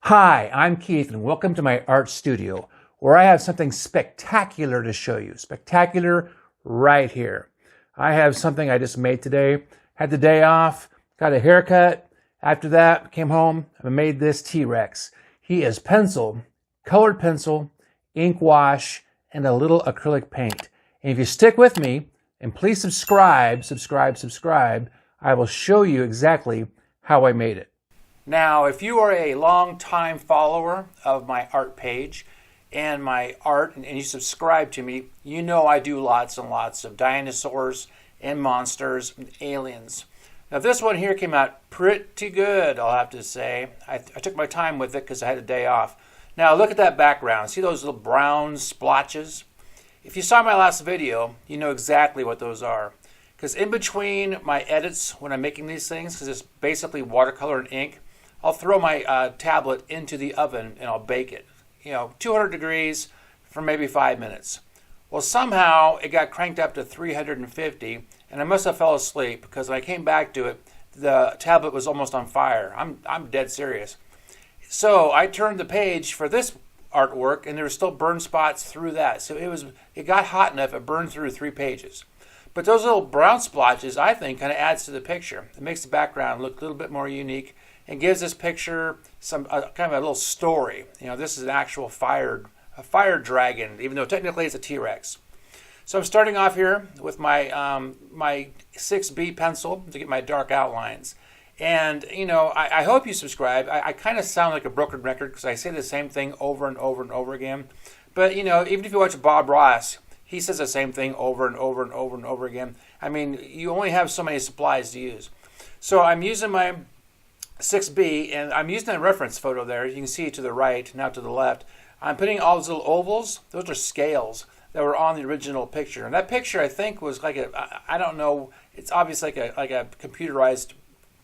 Hi, I'm Keith and welcome to my art studio where I have something spectacular to show you. Spectacular right here. I have something I just made today. Had the day off, got a haircut. After that, came home and made this T-Rex. He is pencil, colored pencil, ink wash, and a little acrylic paint. And if you stick with me, and please subscribe, I will show you exactly how I made it. Now, if you are a long-time follower of my art page and my art, and you subscribe to me, you know I do lots and lots of dinosaurs and monsters and aliens. Now, this one here came out pretty good, I'll have to say. I took my time with it because I had a day off. Now, look at that background. See those little brown splotches? If you saw my last video, you know exactly what those are. Because in between my edits when I'm making these things, because it's basically watercolor and ink, I'll throw my tablet into the oven and I'll bake it. 200 degrees for maybe 5 minutes. Well, somehow it got cranked up to 350, and I must have fell asleep because when I came back to it, the tablet was almost on fire. I'm dead serious. So I turned the page for this artwork, and there were still burn spots through that. So it got hot enough it burned through 3 pages. But those little brown splotches, I think, kind of adds to the picture. It makes the background look a little bit more unique and gives this picture some kind of a little story. This is an actual fire dragon, even though technically it's a T-Rex. So I'm starting off here with my my 6B pencil to get my dark outlines. And I hope you subscribe. I kind of sound like a broken record because I say the same thing over and over and over again. But even if you watch Bob Ross, he says the same thing over and over and over and over again. I mean, you only have so many supplies to use. So I'm using my 6B, and I'm using a reference photo there. You can see it to the right, now to the left. I'm putting all those little ovals. Those are scales that were on the original picture. And that picture, I think, was like I don't know, it's obviously like a computerized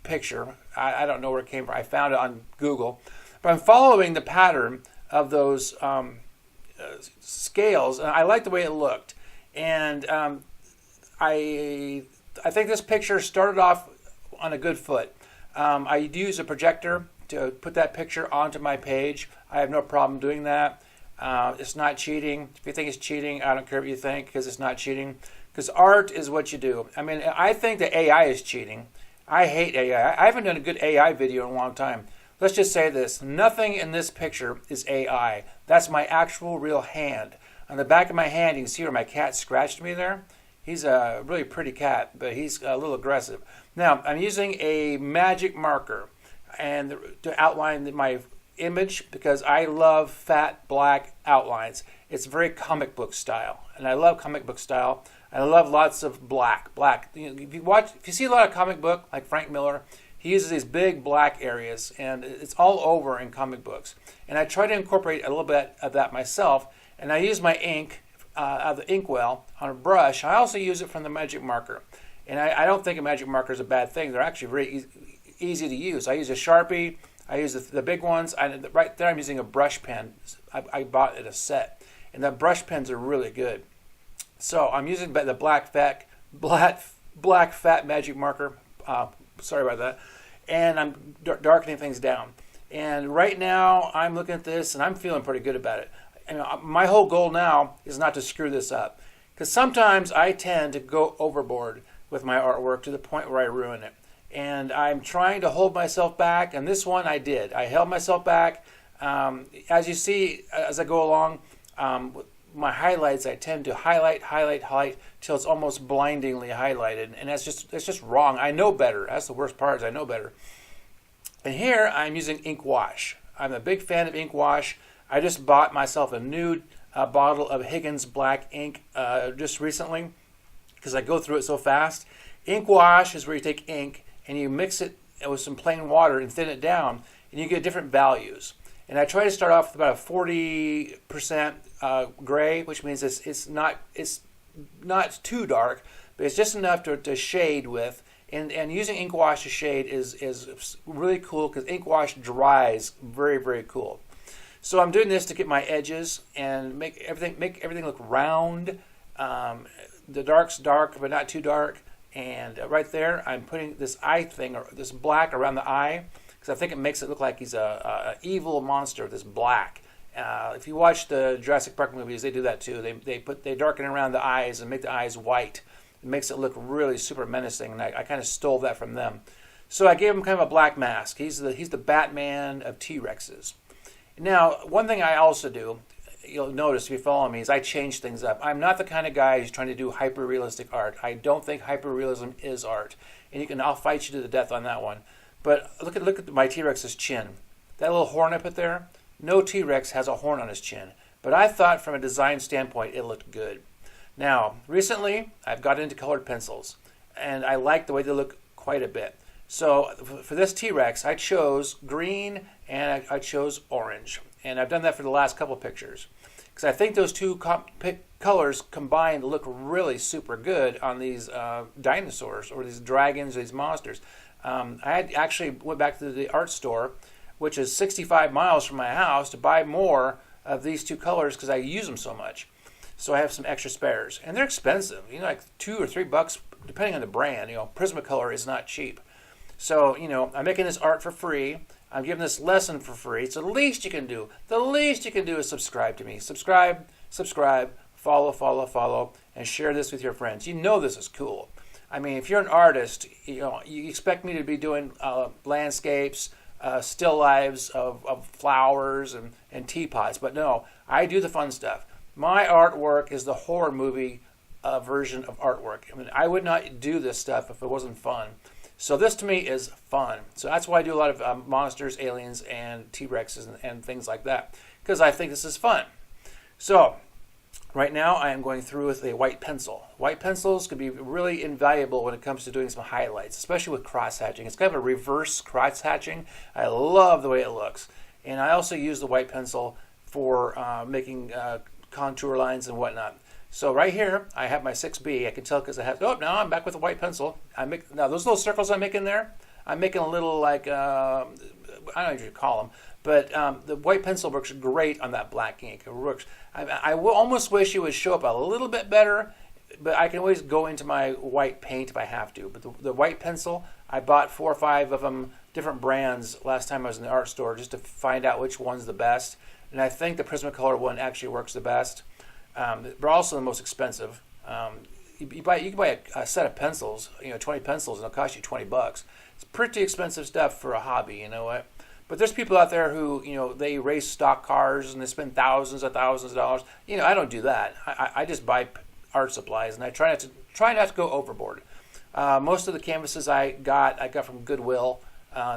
picture. I don't know where it came from. I found it on Google. But I'm following the pattern of those scales, and I like the way it looked. And I think this picture started off on a good foot. I use a projector to put that picture onto my page. I have no problem doing that. It's not cheating. If you think it's cheating, I don't care what you think, because it's not cheating. Because art is what you do. I mean, I think that AI is cheating. I hate AI. I haven't done a good AI video in a long time. Let's just say this. Nothing in this picture is AI. That's my actual real hand. On the back of my hand, you can see where my cat scratched me there. He's a really pretty cat, but he's a little aggressive. Now, I'm using a magic marker and to outline my image because I love fat black outlines. It's very comic book style, and I love comic book style. I love lots of black. If you see a lot of comic book, like Frank Miller, he uses these big black areas, and it's all over in comic books. And I try to incorporate a little bit of that myself, and I use my ink out of the inkwell on a brush. I also use it from the magic marker. And I don't think a magic marker is a bad thing. They're actually very easy to use. I use a Sharpie. I use the big ones. Right there I'm using a brush pen. I bought it a set. And the brush pens are really good. So I'm using the black fat magic marker. Sorry about that. And I'm darkening things down. And right now I'm looking at this and I'm feeling pretty good about it. And my whole goal now is not to screw this up. Because sometimes I tend to go overboard with my artwork to the point where I ruin it. And I'm trying to hold myself back, and this one I did. I held myself back. As you see, as I go along, my highlights, I tend to highlight till it's almost blindingly highlighted, and it's just wrong. I know better. That's the worst part, is I know better. And here I'm using ink wash. I'm a big fan of ink wash. I just bought myself a new bottle of Higgins black ink just recently, because I go through it so fast. Ink wash is where you take ink and you mix it with some plain water and thin it down, and you get different values. And I try to start off with about a 40% gray, which means it's not too dark, but it's just enough to shade with. And using ink wash to shade is really cool because ink wash dries very, very cool. So I'm doing this to get my edges and make everything look round. The dark's dark, but not too dark. And right there, I'm putting this eye thing, or this black around the eye, because I think it makes it look like he's a evil monster that's black. If you watch the Jurassic Park movies, they do that too. They darken around the eyes and make the eyes white. It makes it look really super menacing, and I kind of stole that from them. So I gave him kind of a black mask. He's the Batman of T-Rexes. Now, one thing I also do, you'll notice if you follow me, is I change things up. I'm not the kind of guy who's trying to do hyper-realistic art. I don't think hyper-realism is art, and I'll fight you to the death on that one. But look at my T-Rex's chin. That little horn I put there. No T-Rex has a horn on his chin, but I thought from a design standpoint it looked good. Now, recently I've got into colored pencils, and I like the way they look quite a bit. So for this T-Rex, I chose green and I chose orange, and I've done that for the last couple pictures because I think those two colors combined look really super good on these dinosaurs or these dragons or these monsters. I actually went back to the art store, which is 65 miles from my house, to buy more of these two colors because I use them so much. So I have some extra spares, and they're expensive. Like $2 or $3 depending on the brand. Prismacolor is not cheap. So I'm making this art for free. I'm giving this lesson for free. It's the least you can do. The least you can do is subscribe to me. Subscribe, follow, and share this with your friends. This is cool. I mean, if you're an artist, you expect me to be doing landscapes, still lives of flowers and teapots. But no, I do the fun stuff. My artwork is the horror movie version of artwork. I mean, I would not do this stuff if it wasn't fun. So this to me is fun. So that's why I do a lot of monsters, aliens, and T-Rexes and things like that, because I think this is fun. So right now I am going through with a white pencil. White pencils can be really invaluable when it comes to doing some highlights, especially with cross-hatching. It's kind of a reverse cross-hatching. I love the way it looks. And I also use the white pencil for making contour lines and whatnot. So right here, I have my 6B. I can tell because I have, now I'm back with a white pencil. Now those little circles I'm making there, I'm making a little like, I don't know what you call them, but the white pencil works great on that black ink. It works. I almost wish it would show up a little bit better, but I can always go into my white paint if I have to. But the white pencil, I bought 4 or 5 of them, different brands, last time I was in the art store just to find out which one's the best. And I think the Prismacolor one actually works the best. They're also the most expensive. You can buy a set of pencils, 20 pencils, and it'll cost you $20. It's pretty expensive stuff for a hobby, you know what? But there's people out there who, they race stock cars and they spend thousands of dollars. I don't do that. I just buy art supplies, and I try not to go overboard. Most of the canvases I got from Goodwill.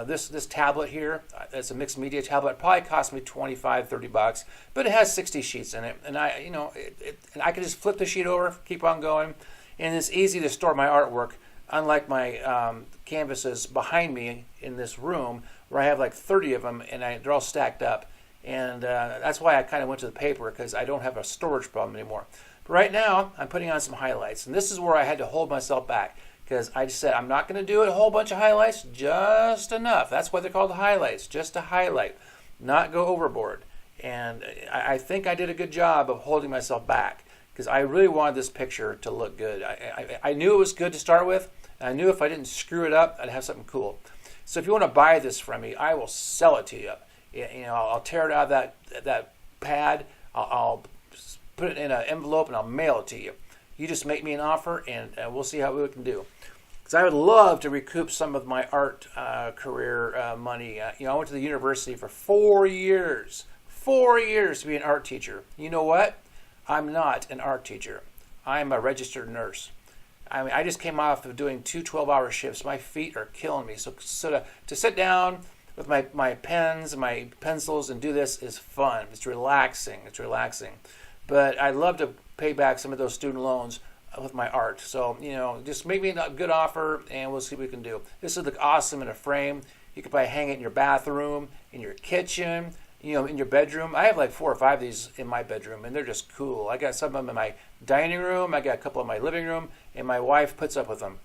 This tablet here, it's a mixed media tablet. It probably cost me $25-30, but it has 60 sheets in it, and and I can just flip the sheet over, keep on going, and it's easy to store my artwork. Unlike my canvases behind me in this room, where I have like 30 of them, and they're all stacked up, and that's why I kind of went to the paper, because I don't have a storage problem anymore. But right now, I'm putting on some highlights, and this is where I had to hold myself back. Because I just said, I'm not going to do a whole bunch of highlights, just enough. That's why they're called highlights, just to highlight, not go overboard. And I think I did a good job of holding myself back, because I really wanted this picture to look good. I knew it was good to start with, and I knew if I didn't screw it up, I'd have something cool. So if you want to buy this from me, I will sell it to you. I'll tear it out of that pad, I'll put it in an envelope, and I'll mail it to you. You just make me an offer, and we'll see how we can do. Because I would love to recoup some of my art career money. I went to the university for 4 years. 4 years to be an art teacher. You know what? I'm not an art teacher. I'm a registered nurse. I mean, I just came off of doing 2 12-hour shifts. My feet are killing me. So to sit down with my pens and my pencils and do this is fun. It's relaxing. But I'd love to pay back some of those student loans with my art. So, just make me a good offer, and we'll see what we can do. This would look awesome in a frame. You could probably hang it in your bathroom, in your kitchen, in your bedroom. I have like 4 or 5 of these in my bedroom, and they're just cool. I got some of them in my dining room. I got a couple in my living room, and my wife puts up with them.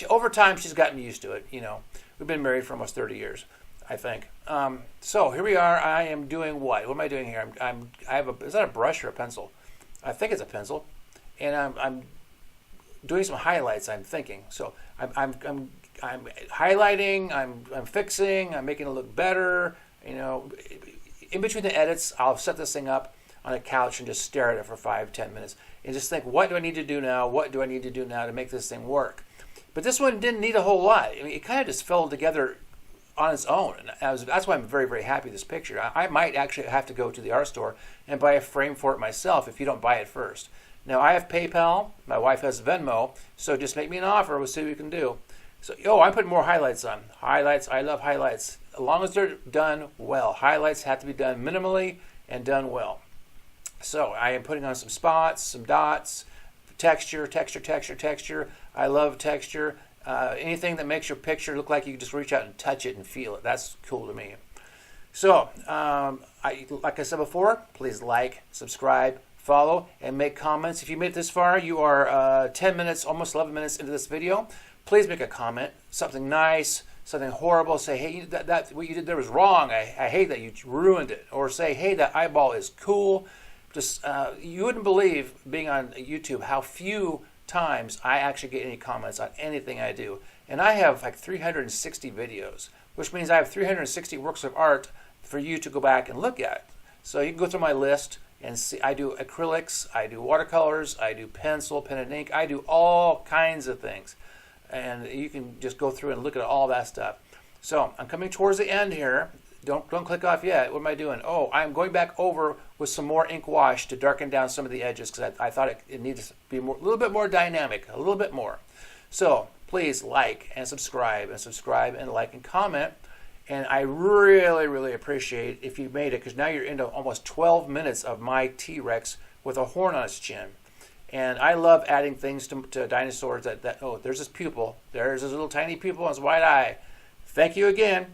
Over time, she's gotten used to it. We've been married for almost 30 years. I think. So here we are. I am doing what? What am I doing here? Is that a brush or a pencil? I think it's a pencil, and I'm doing some highlights. I'm thinking. So I'm highlighting, I'm fixing, I'm making it look better. You know, in between the edits, I'll set this thing up on a couch and just stare at it for 5-10 minutes and just think, what do I need to do now? What do I need to do now to make this thing work? But this one didn't need a whole lot. I mean, it kind of just fell together on its own. And that's why I'm very, very happy with this picture. I might actually have to go to the art store and buy a frame for it myself if you don't buy it first. Now, I have PayPal. My wife has Venmo. So just make me an offer. We'll see what we can do. So, I'm putting more highlights on. Highlights, I love highlights. As long as they're done well. Highlights have to be done minimally and done well. So I am putting on some spots, some dots, texture. I love texture. Anything that makes your picture look like you can just reach out and touch it and feel it. That's cool to me. So, like I said before, please like, subscribe, follow, and make comments. If you made it this far, you are 10 minutes, almost 11 minutes into this video. Please make a comment, something nice, something horrible. Say, hey, that what you did there was wrong. I hate that you ruined it. Or say, hey, that eyeball is cool. Just you wouldn't believe, being on YouTube, how few times I actually get any comments on anything I do. And I have like 360 videos, which means I have 360 works of art for you to go back and look at. So you can go through my list and see. I do acrylics, I do watercolors, I do pencil, pen and ink, I do all kinds of things. And you can just go through and look at all that stuff. So I'm coming towards the end here. Don't click off yet. What am I doing? Oh, I'm going back over with some more ink wash to darken down some of the edges because I thought it needed to be a little bit more dynamic, a little bit more. So please like and subscribe and like and comment. And I really, really appreciate if you made it, because now you're into almost 12 minutes of my T-Rex with a horn on its chin. And I love adding things to dinosaurs that, oh, there's this pupil. There's this little tiny pupil on his white eye. Thank you again.